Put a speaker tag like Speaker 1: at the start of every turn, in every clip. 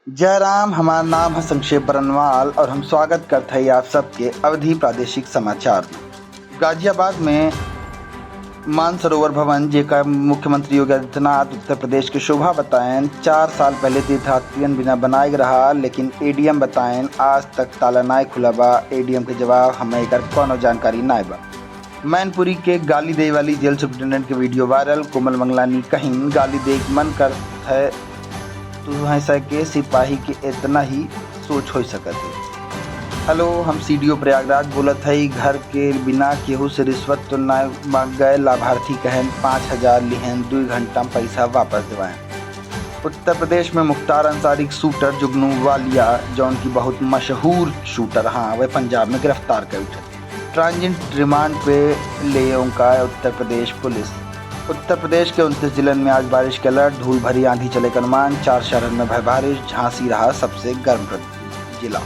Speaker 1: जय राम। हमारा नाम है संक्षेप बरनवाल और हम स्वागत करते हैं आप सबके अवधि प्रादेशिक समाचार में। गाजियाबाद में मानसरोवर भवन जेका मुख्यमंत्री योगी आदित्यनाथ उत्तर प्रदेश के शोभा बताएं 4 साल पहले तीर्थयात्रियन बिना बनाए रहा, लेकिन एडीएम बताएं आज तक ताला नाय खुला बा। एडीएम के जवाब हमें एकर कोनो जानकारी नाय बा। मैनपुरी के गाली दे वाली जेल सुप्रिंटेंडेंट के वीडियो वायरल। कोमल मंगलानी कहीं गाली दे मन कर है तू ऐसा के सिपाही के इतना ही सोच हो सकत है। हेलो, हम सीडीओ प्रयागराज बोलत है। घर के बिना केहू से रिश्वत तो ना मांग गए। लाभार्थी कहन 5000 लिहन 2 घंटा में पैसा वापस दिवाएं। उत्तर प्रदेश में मुख्तार अंसारी शूटर जुगनू वालिया जौन की बहुत मशहूर शूटर वह पंजाब में गिरफ्तार कर उठे। ट्रांजिट रिमांड पे ले उनका उत्तर प्रदेश पुलिस। उत्तर प्रदेश के 29 जिलों में आज बारिश के अलर्ट। धूल भरी आंधी चले का अनुमान। 4 शहरों में भय बारिश। झांसी रहा सबसे गर्म जिला।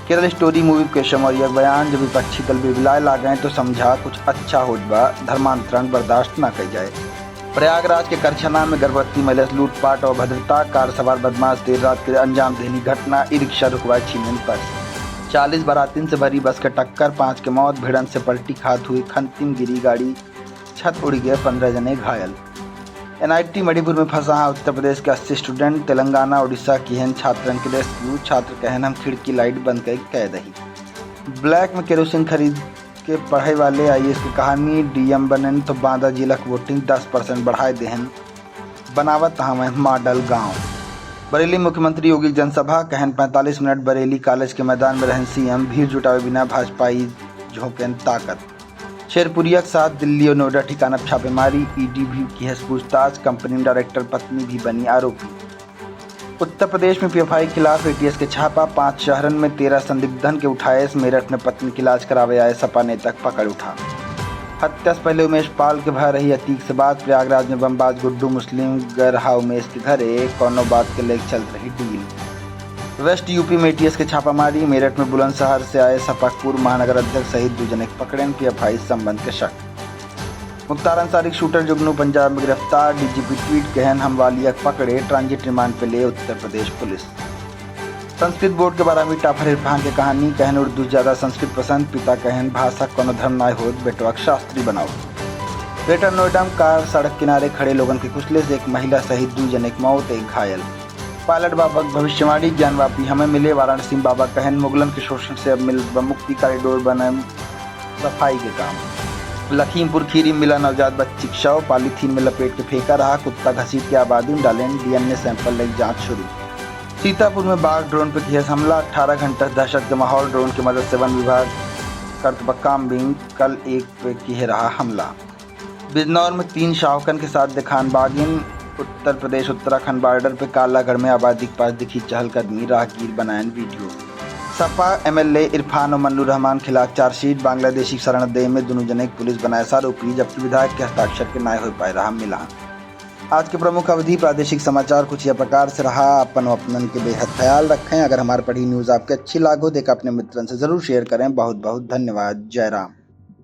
Speaker 1: केरल स्टोरी मूवी केशव और यह बयान जब विपक्षी दल बिबलाए ला गए तो समझा कुछ अच्छा हो बा, धर्मांतरण बर्दाश्त न की जाए। प्रयागराज के करछना में गर्भवती महिला लूटपाट और भद्रता। कार सवार बदमाश देर रात के अंजाम देनी घटना। E rickshaw रुकवाए छीनन purse. 40 बारातिन से भरी बस के टक्कर। 5 की मौत। भिड़न से पलटी खात हुई। खंतिम गिरी गाड़ी। छत उड़ गए। 15 जने घायल। एनआईटी मणिपुर में फंसा उत्तर प्रदेश के 80 स्टूडेंट। तेलंगाना उड़ीसा की हैं छात्रन के रेस्क्यू। छात्र कहन हम खिड़की लाइट बंद कर कैद ही। ब्लैक में केरोसिन खरीद के पढ़ाई वाले आईएएस की कहानी। डीएम बनन तो बांदा जिला की वोटिंग 10% बढ़ाए देहन। बनावत हमें मॉडल गाँव। बरेली मुख्यमंत्री योगी जनसभा कहन 45 मिनट बरेली कॉलेज के मैदान में रहन सीएम। भीड़ जुटावे बिना भाजपाई झोंकन ताकत। शेरपुरिया के साथ दिल्ली और नोएडा ठिकाना छापेमारी। ईडी भी की है पूछताछ। कंपनी डायरेक्टर पत्नी भी बनी आरोपी। उत्तर प्रदेश में पीएफआई खिलाफ एटीएस के छापा। 5 शहरन में 13 संदिग्धन के उठाए। मेरठ में पत्नी की इलाज करावे आए सपा नेता पकड़ उठा। हत्या से पहले उमेश पाल के भय रही अतीक से बात। प्रयागराज में बमबाज गुड्डू मुस्लिम गए रहा उमेश के घरे। कोनो बात के लेकर चल रही डील। वेस्ट यूपी में एटीएस के छापामारी। मेरठ में बुलंदशहर से आए सपा पूर्व महानगर अध्यक्ष सहित 2 जने पकड़े। पीएफआई संबंध के शक। मुख्तार अंसारी शूटर जुगनू पंजाब में गिरफ्तार। डीजीपी ट्वीट कहन हम वालिया पकड़े। ट्रांजिट रिमांड पे ले उत्तर प्रदेश पुलिस। संस्कृत बोर्ड के 12वीं टॉपर इरफान की कहानी। कहन उर्दू ज्यादा संस्कृत पसंद। पिता कहन भाषा कोनो धर्म ना हो बेटवा शास्त्री बनाओ। ग्रेटर नोएडा में कार सड़क किनारे खड़े लोगन के कुचले से एक महिला सहित 2 जने की मौत, 1 घायल। पायलट बाबा भविष्यवाणी ज्ञानवापी हमें मिले। वाराणसी में बाबा कहन मुगलन के शोषण से अब मिल मुक्ति कॉरिडोर बने। सफाई के काम। लखीमपुर खीरी मिला नवजात बच्ची की शव। पॉलीथीन में लपेट के फेंका रहा। कुत्ता घसीट के आबादी में डालें। डीएनए सैंपल लेकर जांच शुरू। सीतापुर में बाघ ड्रोन पर किया हमला। 18 घंटे दहशत के माहौल। ड्रोन की मदद से वन विभाग करतबक्काम बिंग कल एक पे किया रहा हमला। बिजनौर में 3 शावकन के साथ दिखान बागिन। उत्तर प्रदेश उत्तराखंड बॉर्डर पे कालागढ़ में आबादी के पास दिखी चहलकदमी। राहगीर बनाएं वीडियो। सपा एमएलए इरफान और मन्नू रहमान खिलाफ चार्जशीट। बांग्लादेशी शरणदेह में 2 जने पुलिस बनाए आरोपी, जबकि विधायक के हस्ताक्षर के नाय हो पाए रहा मिला। आज के प्रमुख अवधि प्रादेशिक समाचार कुछ यह प्रकार से रहा। अपन के बेहद ख्याल रखें। अगर हमारी पढ़ी न्यूज़ आपके अच्छी लागो देकर अपने मित्रों से जरूर शेयर करें। बहुत बहुत धन्यवाद। जय राम।